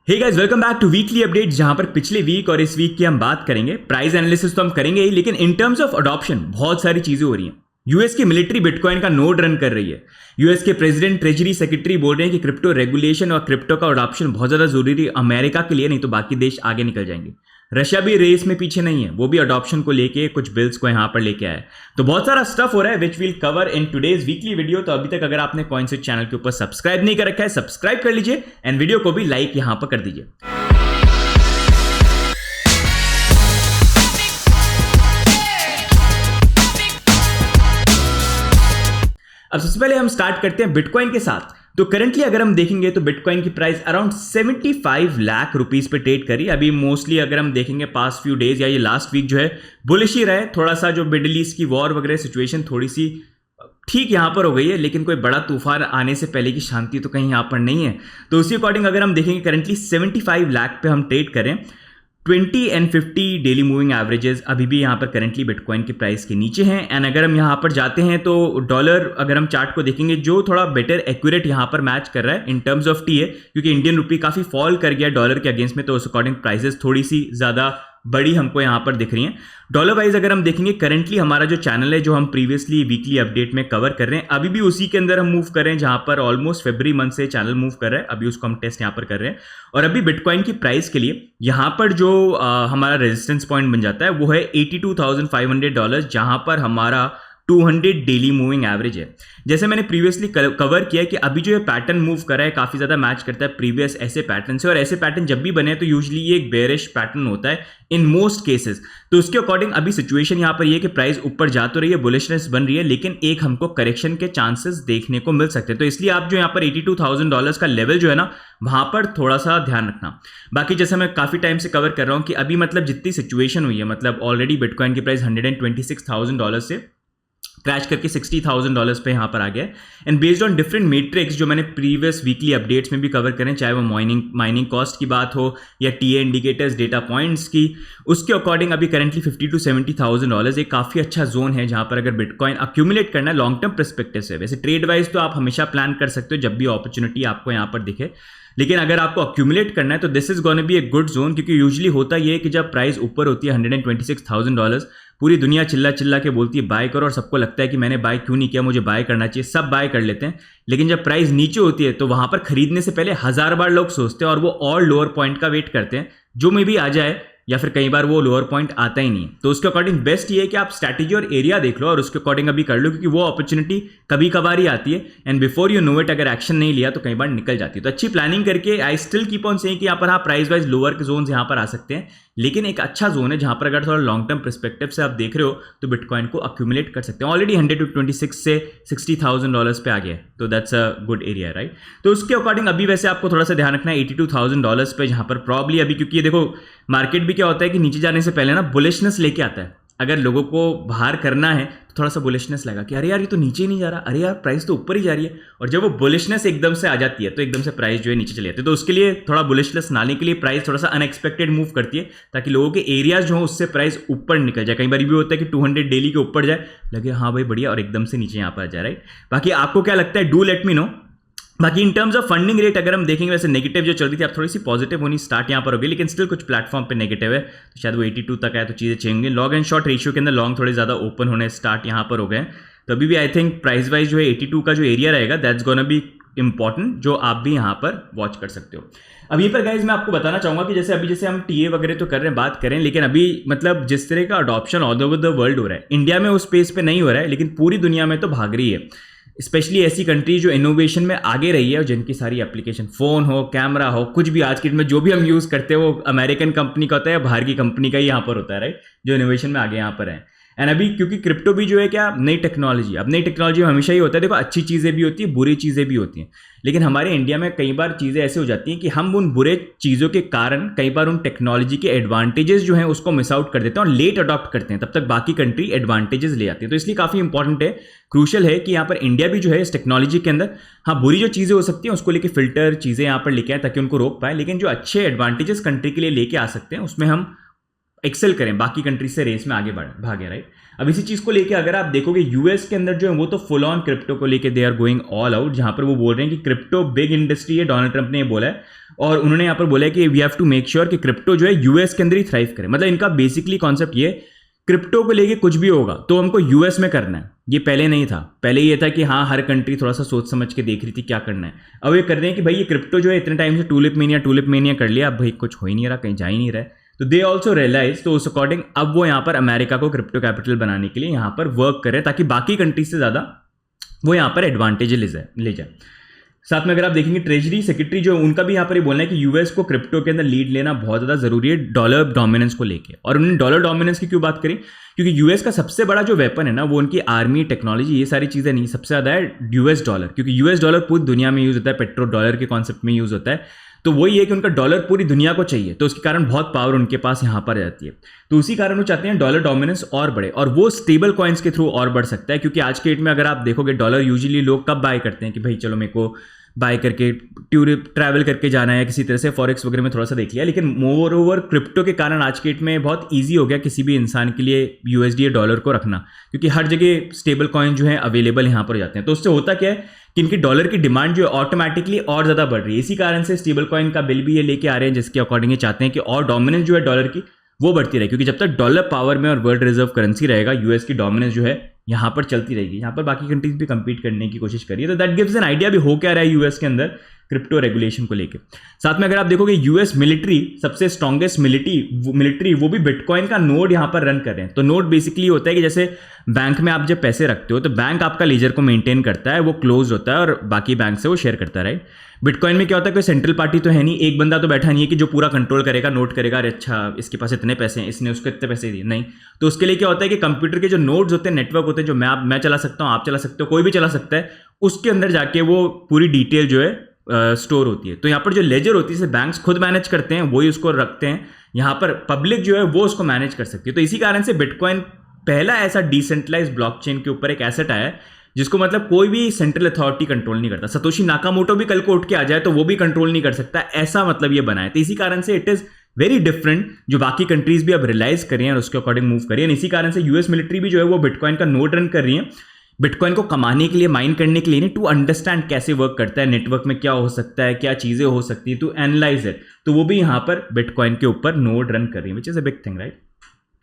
Hey guys, welcome back to weekly update, जहां पर पिछले वीक और इस वीक की हम बात करेंगे। प्राइस एनालिसिस तो हम करेंगे ही, लेकिन इन टर्म्स ऑफ अडॉप्शन बहुत सारी चीजें हो रही हैं। यूएस की मिलिट्री बिटकॉइन का नोड रन कर रही है। यूएस के प्रेसिडेंट ट्रेजरी सेक्रेटरी बोल रहे हैं कि क्रिप्टो रेगुलेशन और क्रिप्टो का अडॉप्शन बहुत ज्यादा जरूरी है अमेरिका के लिए, नहीं तो बाकी देश आगे निकल जाएंगे। रशिया भी रेस में पीछे नहीं है, वो भी अडॉप्शन को लेके कुछ बिल्स को यहां पर लेके आया। तो बहुत सारा स्टफ हो रहा है which will cover in today's weekly video. तो अभी तक अगर आपने कॉइनस्विच चैनल के ऊपर सब्सक्राइब नहीं कर रखा है, सब्सक्राइब कर लीजिए एंड वीडियो को भी लाइक यहां पर कर दीजिए। अब सबसे पहले हम स्टार्ट करते हैं बिटकॉइन के साथ। तो करंटली अगर हम देखेंगे तो बिटकॉइन की प्राइस अराउंड 75 लाख रुपीस पे ट्रेड करी। अभी मोस्टली अगर हम देखेंगे पास्ट फ्यू डेज या ये लास्ट वीक जो है बुलिश ही रहे। थोड़ा सा जो मिडिल ईस्ट की वॉर वगैरह सिचुएशन थोड़ी सी ठीक यहां पर हो गई है, लेकिन कोई बड़ा तूफान आने से पहले की शांति तो कहीं यहां पर नहीं है। तो उसी अकॉर्डिंग अगर हम देखेंगे करंटली 75 लाख पे हम ट्रेड करें। 20 एंड 50 डेली मूविंग एवरेजेस अभी भी यहाँ पर करंटली बिटकॉइन की प्राइस के नीचे हैं। एंड अगर हम यहाँ पर जाते हैं तो डॉलर अगर हम चार्ट को देखेंगे जो थोड़ा बेटर एक्यूरेट यहाँ पर मैच कर रहा है इन टर्म्स ऑफ टी है, क्योंकि इंडियन रुपी काफ़ी फॉल कर गया डॉलर के अगेंस्ट में, तो उस अकॉर्डिंग प्राइसेस थोड़ी सी ज़्यादा बड़ी हमको यहाँ पर दिख रही हैं। डॉलर वाइज अगर हम देखेंगे करंटली हमारा जो चैनल है जो हम प्रीवियसली वीकली अपडेट में कवर कर रहे हैं, अभी भी उसी के अंदर हम मूव कर रहे हैं जहां पर ऑलमोस्ट फरवरी मंथ से चैनल मूव कर रहा है। अभी उसको हम टेस्ट यहाँ पर कर रहे हैं और अभी बिटकॉइन की प्राइस के लिए यहाँ पर जो हमारा रेजिस्टेंस पॉइंट बन जाता है वो है $82,500, जहां पर हमारा 200 डेली मूविंग एवरेज है। जैसे मैंने प्रीवियसली कवर किया कि अभी जो ये पैटर्न मूव कर रहा है काफ़ी ज़्यादा मैच करता है प्रीवियस ऐसे पैटर्न से, और ऐसे पैटर्न जब भी बने तो यूजुअली ये एक बेयरिश पैटर्न होता है इन मोस्ट केसेस। तो उसके अकॉर्डिंग अभी सिचुएशन यहाँ पर ये कि प्राइस ऊपर जा तो रही है, बुलिशनेस बन रही है, लेकिन एक हमको करेक्शन के चांसेस देखने को मिल सकते हैं। तो इसलिए आप जो यहाँ पर $82,000 का लेवल जो है ना वहाँ पर थोड़ा सा ध्यान रखना। बाकी जैसे मैं काफ़ी टाइम से कवर कर रहा हूँ कि अभी मतलब जितनी सिचुएशन हुई है, मतलब ऑलरेडी बिटकॉइन की प्राइस $126,000 से क्रैश करके $60,000 पे यहाँ पर आ गया है। And based on different matrix जो मैंने प्रीवियस वीकली अपडेट्स में भी कवर करें, चाहे वो माइनिंग कॉस्ट की बात हो या टीए इंडिकेटर्स डेटा पॉइंट्स की, उसके अकॉर्डिंग अभी करंटली $50,000 to $70,000 एक काफ़ी अच्छा जोन है जहाँ पर अगर बिटकॉइन अक्यूमुलेट करना है लॉन्ग टर्म परस्पेक्टिव से। वैसे ट्रेड वाइज तो आप हमेशा प्लान कर सकते हो जब भी अपॉर्चुनिटी आपको यहाँ पर दिखे, लेकिन अगर आपको अक्यूमुलेट करना है तो this is gonna be a good zone, क्योंकि यूजुअली होता ये है कि जब प्राइस ऊपर होती है $126,000 पूरी दुनिया चिल्ला चिल्ला के बोलती है बाय करो, और सबको लगता है कि मैंने बाय क्यों नहीं किया, मुझे बाय करना चाहिए, सब बाय कर लेते हैं। लेकिन जब प्राइस नीचे होती है तो वहां पर खरीदने से पहले 1000 बार लोग सोचते हैं और वो और लोअर पॉइंट का वेट करते हैं जो में भी आ जाए, या फिर कई बार वो लोअर पॉइंट आता ही नहीं है। तो उसके अकॉर्डिंग बेस्ट ये है कि आप स्ट्रैटेजी और एरिया देख लो और उसके अकॉर्डिंग अभी कर लो, क्योंकि वो अपॉर्चुनिटी कभी कभार ही आती है and before you know it अगर एक्शन नहीं लिया तो कई बार निकल जाती है। तो अच्छी प्लानिंग करके I still keep on saying कि यहाँ पर हाँ प्राइस वाइज लोअर के जोन यहाँ पर आ सकते हैं, लेकिन एक अच्छा जोन है जहां पर अगर थोड़ा लॉन्ग टर्म परस्पेक्टिव से आप देख रहे हो तो बिटकॉइन को अक्यूमुलेट कर सकते हैं। ऑलरेडी 126 से $60,000 पे आ गया है, तो that's a good area, right. तो उसके अकॉर्डिंग अभी वैसे आपको थोड़ा सा ध्यान रखना है $82,000 पे, जहां पर प्रॉब्ली अभी, क्योंकि ये देखो मार्केट भी क्या होता है कि नीचे जाने से पहले ना बुलिशनेस लेके आता है। अगर लोगों को बाहर करना है तो थोड़ा सा बुलिशनेस लगा कि अरे यार ये तो नीचे ही नहीं जा रहा, अरे यार प्राइस तो ऊपर ही जा रही है, और जब वो बुलिशनेस एकदम से आ जाती है तो एकदम से प्राइस जो है नीचे चली जाती है। तो उसके लिए थोड़ा बुलिशनेस लाने के लिए प्राइस थोड़ा सा अनएक्सपेक्टेड मूव करती है, ताकि लोगों के एरियाज जो हो उससे प्राइस ऊपर निकल जाए। कई बार भी होता है कि 200 डेली के ऊपर जाए, लगे हाँ भाई बढ़िया, और एकदम से नीचे यहाँ पर आ जाए, राइट। बाकी आपको क्या लगता है, डू लेट मी नो। बाकी in terms of funding rate अगर हम देखेंगे, वैसे नेगेटिव जो चल रही थी अब थोड़ी सी पॉजिटिव होनी स्टार्ट यहाँ पर होगी, लेकिन स्टिल कुछ प्लेटफॉर्म पे नेगेटिव है, तो शायद वो 82 तक आए तो चीज़ें चेंज होंगी। लॉन्ग एंड शॉर्ट रेशियो के अंदर लॉन्ग थोड़े ज़्यादा ओपन होने स्टार्ट यहाँ पर हो गए, तो अभी भी आई थिंक प्राइस वाइज जो है 82 का जो एरिया रहेगा दैट्स गोना बी इंपॉर्टेंट, जो आप भी यहाँ पर वॉच कर सकते हो। अभी पर गाइज मैं आपको बताना चाहूँगा कि जैसे हम टीए वगैरह तो कर रहे हैं, बात करें, लेकिन अभी मतलब जिस तरह का adoption all over the world हो रहा है, इंडिया में उस स्पेस पे नहीं हो रहा है, लेकिन पूरी दुनिया में तो भाग रही है। स्पेशली ऐसी कंट्रीज जो इनोवेशन में आगे रही है और जिनकी सारी एप्लीकेशन, फोन हो, कैमरा हो, कुछ भी आज की डेट में जो भी हम यूज़ करते हैं वो अमेरिकन कंपनी का होता है या बाहर की कंपनी का ही यहाँ पर होता है, राइट, जो इनोवेशन में आगे यहाँ पर है। एंड अभी क्योंकि क्रिप्टो भी जो है क्या नई टेक्नोलॉजी, अब नई टेक्नोलॉजी में हमेशा ही होता है, देखो अच्छी चीज़ें भी होती है, बुरी चीज़ें भी होती हैं, लेकिन हमारे इंडिया में कई बार चीज़ें ऐसे हो जाती हैं कि हम उन बुरे चीज़ों के कारण कई बार उन टेक्नोलॉजी के एडवांटेजेस जो हैं उसको मिस आउट कर देते हैं और लेट अडॉप्ट करते हैं, तब तक बाकी कंट्री एडवांटेजेस ले आती है। तो इसलिए काफ़ी इंपॉर्टेंट है, क्रूशल है कि यहाँ पर इंडिया भी जो है इस टेक्नोलॉजी के अंदर हाँ बुरी जो चीज़ें हो सकती हैं उसको लेके फिल्टर चीज़ें यहाँ पर लेके आए ताकि उनको रोक पाए, लेकिन जो अच्छे एडवांटेजेस कंट्री के लिए लेके आ सकते हैं उसमें हम एक्सेल करें, बाकी कंट्रीज से रेस में आगे भागे, राइट। अब इसी चीज को लेके अगर आप देखोगे यूएस के अंदर जो है वो तो फुल ऑन क्रिप्टो को लेके they are going all out, जहां पर वो बोल रहे हैं कि क्रिप्टो बिग इंडस्ट्री है, डोनाल्ड ट्रंप ने ये बोला है। और उन्होंने यहाँ पर बोला है कि we have to make sure कि क्रिप्टो जो है यूएस के अंदर ही थ्राइव करे। मतलब इनका बेसिकली कॉन्सेप्ट ये, क्रिप्टो को लेके कुछ भी होगा तो हमको यूएस में करना है। ये पहले नहीं था, पहले ये था कि हाँ हर कंट्री थोड़ा सा सोच समझ के देख रही थी क्या करना है। अब ये कर रहे हैं कि भाई ये क्रिप्टो जो है इतने टाइम से टूलिप मेनिया कर लिया, अब भाई कुछ हो ही नहीं रहा, कहीं जा ही नहीं रहा है, तो दे ऑल्सो रियलाइज, तो उस अकॉर्डिंग अब वो यहाँ पर अमेरिका को क्रिप्टो कैपिटल बनाने के लिए यहाँ पर वर्क करें ताकि बाकी कंट्रीज से ज़्यादा वो यहाँ पर एडवांटेज ले जाए। साथ में अगर आप देखेंगे ट्रेजरी सेक्रेटरी जो उनका भी यहाँ पर ये बोलना है कि यूएस को क्रिप्टो के अंदर लीड लेना बहुत ज़्यादा जरूरी है डॉलर डोमिनेंस को लेके। और उन्होंने डॉलर डोमिनेंस की क्यों बात करी, क्योंकि यूएस का सबसे बड़ा जो वेपन है ना वो उनकी आर्मी, टेक्नोलॉजी, ये सारी चीज़ें नहीं, सबसे ज़्यादा है यूएस डॉलर, क्योंकि यूएस डॉलर पूरी दुनिया में यूज़ होता है, पेट्रो डॉलर के कॉन्सेप्ट में यूज़ होता है। तो वही है कि उनका डॉलर पूरी दुनिया को चाहिए, तो उसके कारण बहुत पावर उनके पास यहाँ पर आ जाती है। तो उसी कारण वो चाहते हैं डॉलर डोमिनेंस और बढ़े, और वो स्टेबल कॉइन्स के थ्रू और बढ़ सकता है। क्योंकि आज के डेट में अगर आप देखोगे डॉलर यूजुअली लोग कब बाय करते हैं कि भाई चलो मेरे को बाय करके ट्रैवल करके जाना है, किसी तरह से फॉरेक्स वगैरह में थोड़ा सा देख लिया। लेकिन मोर ओवर क्रिप्टो के कारण आज के डेट में बहुत ईजी हो गया किसी भी इंसान के लिए यूएसडी या डॉलर को रखना, क्योंकि हर जगह स्टेबल कॉइन जो है अवेलेबल यहाँ पर जाते हैं। तो उससे होता क्या है कि इनकी डॉलर की डिमांड जो है ऑटोमेटिकली और ज़्यादा बढ़ रही है। इसी कारण से स्टेबल कॉइन का बिल भी ये लेके आ रहे हैं, जिसके अकॉर्डिंग ये चाहते हैं कि और डोमिनेंस जो है डॉलर की वो बढ़ती रहे, क्योंकि जब तक डॉलर पावर में और वर्ल्ड रिजर्व करेंसी रहेगा, यूएस की डोमिनेंस जो है यहाँ पर चलती रहेगी। यहाँ पर बाकी कंट्रीज भी कंपीट करने की कोशिश करिए, तो दैट गिव्स एन आइडिया भी हो क्या रहा है यूएस के अंदर क्रिप्टो रेगुलेशन को लेके। साथ में अगर आप देखोगे यूएस मिलिट्री, सबसे स्ट्रॉन्गेस्ट मिलिट्री वो भी बिटकॉइन का नोड यहाँ पर रन कर रहे हैं। तो नोड बेसिकली होता है कि जैसे बैंक में आप जब पैसे रखते हो तो बैंक आपका लेजर को मेंटेन करता है, वो क्लोज होता है और बाकी बैंक से वो शेयर करता है, राइट। बिटकॉइन में क्या होता है, कोई सेंट्रल पार्टी तो है नहीं, एक बंदा तो बैठा नहीं है कि जो पूरा कंट्रोल करेगा, नोट करेगा, अरे अच्छा इसके पास इतने पैसे हैं, इसने उसको इतने पैसे दिए, नहीं। तो उसके लिए क्या होता है कि कंप्यूटर के जो नोड्स होते हैं, नेटवर्क होते हैं, जो मैं चला सकता हूँ, आप चला सकते हो, कोई भी चला सकता है, उसके अंदर जाके वो पूरी डिटेल जो है स्टोर होती है। तो यहाँ पर जो लेजर होती है, जैसे बैंक्स खुद मैनेज करते हैं, वही उसको रखते हैं, यहाँ पर पब्लिक जो है वो उसको मैनेज कर सकती है। तो इसी कारण से बिटकॉइन पहला ऐसा डिसेंट्रलाइज्ड ब्लॉकचेन के ऊपर एक एसेट आया है जिसको मतलब कोई भी सेंट्रल अथॉरिटी कंट्रोल नहीं करता। सतोशी नाकामोटो भी कल को उठ के आ जाए तो वो भी कंट्रोल नहीं कर सकता, ऐसा मतलब ये बना है। तो इसी कारण से इट इज वेरी डिफरेंट, जो बाकी कंट्रीज भी अब रियलाइज कर रही हैं और उसके अकॉर्डिंग मूव कर रही है। इसी कारण से यूएस मिलिट्री भी जो है वो बिटकॉइन का नोड रन कर रही है, बिटकॉइन को कमाने के लिए, माइन करने के लिए नहीं, टू अंडरस्टैंड कैसे वर्क करता है, नेटवर्क में क्या हो सकता है, क्या चीजें हो सकती है, टू एनालाइज इट। तो वो भी यहाँ पर बिटकॉइन के ऊपर नोड रन कर रही है, which is a big thing, right.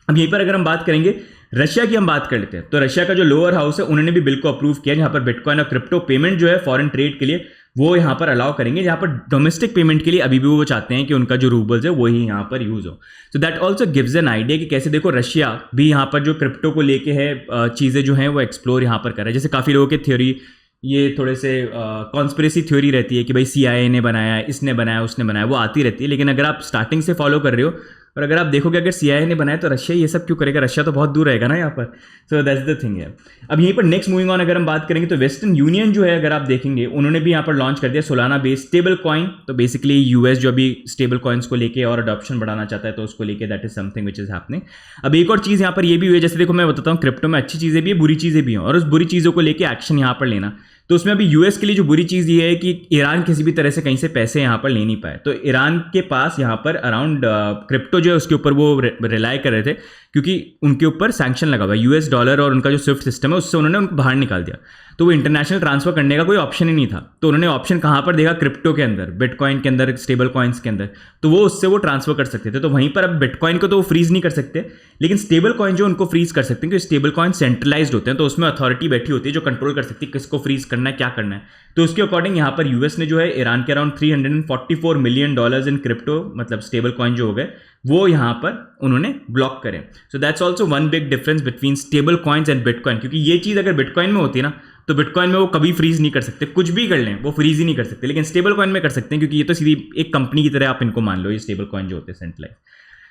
अब यहीं पर अगर हम बात करेंगे रशिया की, हम बात कर लेते हैं। तो रशिया का जो लोअर हाउस है उन्होंने भी बिल को अप्रूव किया, जहां पर बिटकॉइन और क्रिप्टो पेमेंट जो है फॉरेन ट्रेड के लिए वो यहाँ पर अलाउ करेंगे, जहाँ पर डोमेस्टिक पेमेंट के लिए अभी भी वो चाहते हैं कि उनका जो रूबल्स है वही यहाँ पर यूज हो। So that also gives an idea कि कैसे देखो रशिया भी यहाँ पर जो क्रिप्टो को लेके है चीज़ें जो हैं वो एक्सप्लोर यहाँ पर कर रहा है। जैसे काफ़ी लोगों की थ्योरी, ये थोड़े से कॉन्स्पिरेसी थ्योरी रहती है कि भाई CIA ने बनाया, इसने बनाया, उसने बनाया, वो आती रहती है। लेकिन अगर आप स्टार्टिंग से फॉलो कर रहे हो और अगर आप देखोगे अगर CIA ने बनाया तो रशिया ये सब क्यों करेगा, रशिया तो बहुत दूर रहेगा ना यहाँ पर। सो दैट्स द थिंग है। अब यहीं पर नेक्स्ट मूविंग ऑन अगर हम बात करेंगे तो वेस्टर्न यूनियन जो है अगर आप देखेंगे उन्होंने भी यहाँ पर लॉन्च कर दिया सोलाना बेस्ड स्टेबल कॉइन। तो बेसिकली यूएस जो अभी स्टेबल कॉइन्स को लेके और अडॉप्शन बढ़ाना चाहता है तो उसको लेके that is something which is happening. अब एक और चीज़ यहाँ पर ये भी हुई है, जैसे देखो मैं बताता हूँ क्रिप्टो में अच्छी चीज़ें भी है, बुरी चीज़ें भी हैं, और उस बुरी चीज़ों को लेकर एक्शन यहाँ पर लेना। तो उसमें अभी यूएस के लिए जो बुरी चीज़ ये है कि ईरान किसी भी तरह से कहीं से पैसे यहाँ पर ले नहीं पाए। तो ईरान के पास यहाँ पर अराउंड क्रिप्टो जो है उसके ऊपर वो रिलाई कर रहे थे, क्योंकि उनके ऊपर सैंक्शन लगा हुआ है। यूएस डॉलर और उनका जो स्विफ्ट सिस्टम है उससे उन्होंने उनको बाहर निकाल दिया, तो वो इंटरनेशनल ट्रांसफर करने का कोई ऑप्शन ही नहीं था। तो उन्होंने ऑप्शन कहाँ पर देखा, क्रिप्टो के अंदर, बिटकॉइन के अंदर, स्टेबल कॉइन्स के अंदर। तो वो उससे वो ट्रांसफर कर सकते थे। तो वहीं पर अब बिटकॉइन को तो वो फ्रीज नहीं कर सकते, लेकिन स्टेबल कॉइन जो उनको फ्रीज कर सकते हैं, क्योंकि स्टेबल कॉइन सेंट्रलाइज्ड होते हैं, तो उसमें अथॉरिटी बैठी होती है जो कंट्रोल कर सकती है किसको फ्रीज करना है, क्या करना है। तो उसके अकॉर्डिंग यहाँ पर यूएस ने जो है ईरान के अराउंड $344 मिलियन इन क्रिप्टो, मतलब स्टेबल कॉइन जो हो गए, वो यहाँ पर उन्होंने ब्लॉक करें। So that's also one big difference between stable coins and bitcoin, क्योंकि ये चीज़ अगर बिटकॉइन में होती है ना तो बिटकॉइन में वो कभी फ्रीज नहीं कर सकते, कुछ भी कर लें वो फ्रीज ही नहीं कर सकते, लेकिन स्टेबल कॉइन में कर सकते हैं, क्योंकि ये तो सीधी एक कंपनी की तरह आप इनको मान लो, ये स्टेबल कॉइन जो होते हैं सेंट्रलाइज।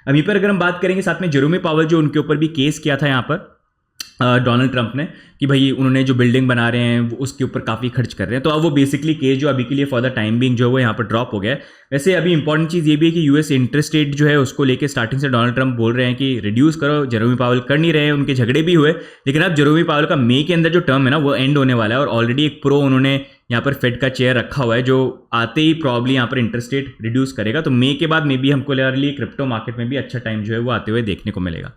अभी पर अगर हम बात करेंगे साथ में जेरोमी पावेल जो उनके ऊपर भी केस किया था यहाँ पर डोनाल्ड ट्रंप ने कि भाई उन्होंने जो बिल्डिंग बना रहे हैं उसके ऊपर काफ़ी खर्च कर रहे हैं। तो अब वो बेसिकली केस जो अभी के लिए फॉर द टाइम बिंग जो है वो यहाँ पर ड्रॉप हो गया है। वैसे अभी इंपॉर्टेंट चीज़ ये भी है कि यूएस इंटरेस्ट रेट जो है उसको लेके स्टार्टिंग से डोनाल्ड ट्रंप बोल रहे हैं कि रिड्यूस करो, जेरोमी पावेल कर नहीं रहे हैं, उनके झगड़े भी हुए। लेकिन अब जेरोमी पावेल का मई के अंदर जो टर्म है ना वो एंड होने वाला है, और ऑलरेडी एक प्रो उन्होंने यहाँ पर फेड का चेयर रखा हुआ है जो आते ही प्रॉब्ली यहाँ पर इंटरेस्ट रेट रिड्यूस करेगा। तो मई के बाद मे बी हमको लिए क्रिप्टो मार्केट में भी अच्छा टाइम जो है वो आते हुए देखने को मिलेगा।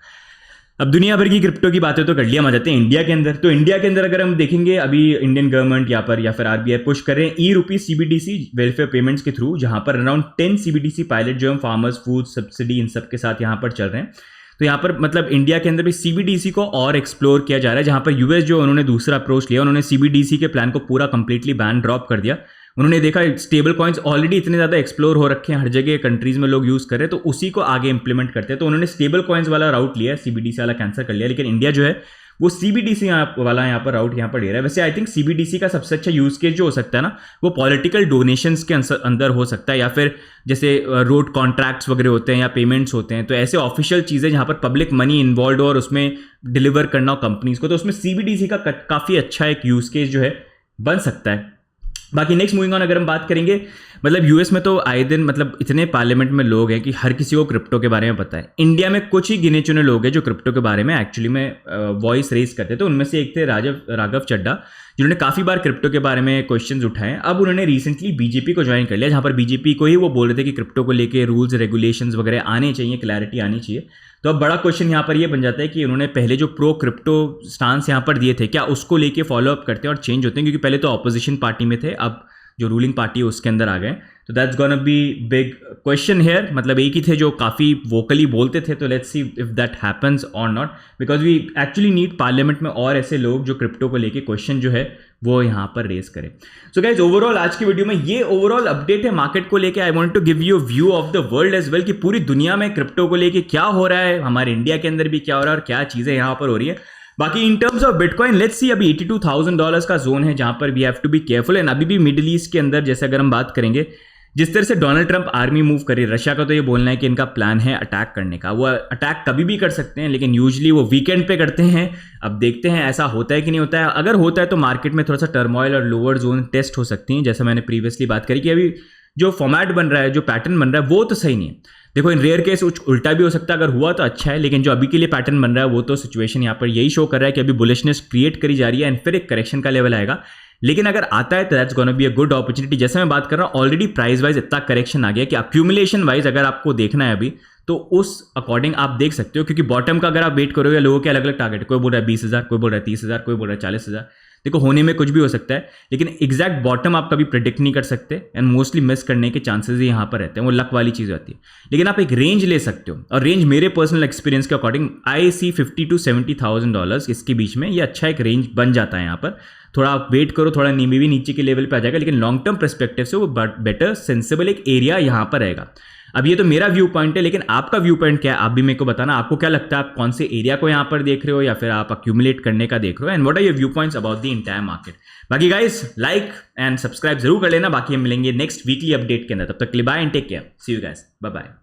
अब दुनिया भर की क्रिप्टो की बातें तो कर लिया, हम आ जाते हैं इंडिया के अंदर। तो इंडिया के अंदर अगर हम देखेंगे अभी इंडियन गवर्नमेंट यहाँ पर या फिर आरबीआई पुश कर रहे हैं ई-रूपी सीबीडीसी वेलफेयर पेमेंट्स के थ्रू, जहां पर अराउंड 10 सीबीडीसी पायलट जो हम फार्मर्स फूड सब्सिडी इन सब के साथ यहाँ पर चल रहे हैं। तो यहाँ पर मतलब इंडिया के अंदर भी सीबीडीसी को और एक्सप्लोर किया जा रहा है, जहां पर यूएस जो उन्होंने दूसरा अप्रोच लिया, उन्होंने सीबीडीसी के प्लान को पूरा कंप्लीटली बैन ड्रॉप कर दिया। उन्होंने देखा स्टेबल कॉइन्स ऑलरेडी इतने ज़्यादा एक्सप्लोर हो रखे हैं, हर जगह कंट्रीज में लोग यूज़ कर रहे हैं, तो उसी को आगे इंप्लीमेंट करते हैं। तो उन्होंने स्टेबल कॉइन्स वाला राउट लिया है, सीबीडीसी वाला कैंसिल कर लिया, लेकिन इंडिया जो है वो सीबीडीसी वाला यहाँ पर राउट यहाँ पर ले रहा है। वैसे आई थिंक सीबीडीसी का सबसे अच्छा यूज केस जो हो सकता है ना, वो पॉलिटिकल डोनेशंस के अंदर हो सकता है, या फिर जैसे रोड कॉन्ट्रैक्ट्स वगैरह होते हैं या पेमेंट्स होते हैं, तो ऐसे ऑफिशियल चीज़ें जहाँ पर पब्लिक मनी इन्वॉल्व हो और उसमें डिलीवर करना हो कंपनीज को, तो उसमें सीबीडीसी का काफ़ी अच्छा एक यूज केस जो है बन सकता है। बाकी नेक्स्ट मूविंग ऑन अगर हम बात करेंगे, मतलब यूएस में तो आए दिन मतलब इतने पार्लियामेंट में लोग हैं कि हर किसी को क्रिप्टो के बारे में पता है। इंडिया में कुछ ही गिने चुने लोग हैं जो क्रिप्टो के बारे में एक्चुअली में वॉइस रेज करते थे। तो उनमें से एक थे राघव चड्ढा, जिन्होंने काफ़ी बार क्रिप्टो के बारे में क्वेश्चंस उठाए। अब उन्होंने रिसेंटली बीजेपी को ज्वाइन कर लिया, जहाँ पर बीजेपी को ही वो बोल रहे थे कि क्रिप्टो को लेके रूल्स रेगुलेशंस वगैरह आने चाहिए, क्लैरिटी आनी चाहिए। तो अब बड़ा क्वेश्चन यहाँ पर ये बन जाता है कि उन्होंने पहले जो प्रो क्रिप्टो स्टांस यहाँ पर दिए थे, क्या उसको लेके फॉलोअप करते हैं और चेंज होते हैं, क्योंकि पहले तो ऑपोजिशन पार्टी में थे, अब जो रूलिंग पार्टी है उसके अंदर आ गए। तो that's gonna be big question here. मतलब एक ही थे जो काफ़ी वोकली बोलते थे, तो let's see if that happens or not, because we actually need parliament में और ऐसे लोग जो क्रिप्टो को लेके क्वेश्चन जो है वो यहाँ पर रेज करें। सो गाइज ओवरऑल आज की वीडियो में ये ओवरऑल अपडेट है मार्केट को लेके। I want to give you view of the world as well, कि पूरी दुनिया में क्रिप्टो को लेके क्या हो रहा है, हमारे इंडिया के अंदर भी क्या हो रहा है और क्या चीज़ें यहाँ पर हो रही है। बाकी in terms of bitcoin let's see, अभी $82,000 का जोन है जहां पर we have to be careful. And अभी भी मिडिल ईस्ट के अंदर जैसे अगर हम बात करेंगे, जिस तरह से डोनाल्ड ट्रंप आर्मी मूव कर रही है, रशिया का तो ये बोलना है कि इनका प्लान है अटैक करने का। वो अटैक कभी भी कर सकते हैं, लेकिन यूजुअली वो वीकेंड पे करते हैं। अब देखते हैं ऐसा होता है कि नहीं होता है। अगर होता है तो मार्केट में थोड़ा सा टर्मोइल और लोअर जोन टेस्ट हो सकती हैं, जैसा मैंने प्रीवियसली बात करी कि अभी जो फॉर्मेट बन रहा है, जो पैटर्न बन रहा है, वो तो सही नहीं है। देखो इन रेयर केस उल्टा भी हो सकता है, अगर हुआ तो अच्छा है, लेकिन जो अभी के लिए पैटर्न बन रहा है वो तो सिचुएशन यहाँ पर यही शो कर रहा है कि अभी बुलिशनेस क्रिएट करी जा रही है एंड फिर एक करेक्शन का लेवल आएगा। लेकिन अगर आता है तो that's gonna be a good opportunity. जैसे मैं बात कर रहा हूँ, ऑलरेडी प्राइस वाइज इतना करेक्शन आ गया कि अक्यूमुलेशन वाइज अगर आपको देखना है अभी, तो उस अकॉर्डिंग आप देख सकते हो, क्योंकि बॉटम का अगर आप वेट करोगे, लोगों के अलग अलग टारगेट, कोई बोल रहा है 20,000, कोई बोल रहा है 30,000, कोई बोल रहा है 40,000। देखो होने में कुछ भी हो सकता है, लेकिन एग्जैक्ट बॉटम आप कभी प्रेडिक्ट नहीं कर सकते एंड मोस्टली मिस करने के चांसेस यहाँ पर रहते हैं, वो लक वाली चीज़ होती है। लेकिन आप एक रेंज ले सकते हो, और रेंज मेरे पर्सनल एक्सपीरियंस के अकॉर्डिंग आई सी $50,000 to $70,000 इसके बीच में, ये अच्छा एक रेंज बन जाता है। यहाँ पर थोड़ा आप वेट करो, थोड़ा भी नीचे के लेवल पे आ जाएगा, लेकिन लॉन्ग टर्म परस्पेक्टिव से वो बेटर सेंसिबल एक एरिया यहाँ पर रहेगा। अब ये तो मेरा व्यू पॉइंट है, लेकिन आपका व्यू पॉइंट क्या है आप भी मेरे को बताना। आपको क्या लगता है, आप कौन से एरिया को यहाँ पर देख रहे हो, या फिर आप अक्यूमुलेट करने का देख रहे हो, and what are your view points about the entire market. बाकी गाइस लाइक एंड सब्सक्राइब जरूर कर लेना। बाकी हम मिलेंगे नेक्स्ट वीकली अपडेट के अंदर, तब तक के लिए bye and take care, see you guys, bye bye.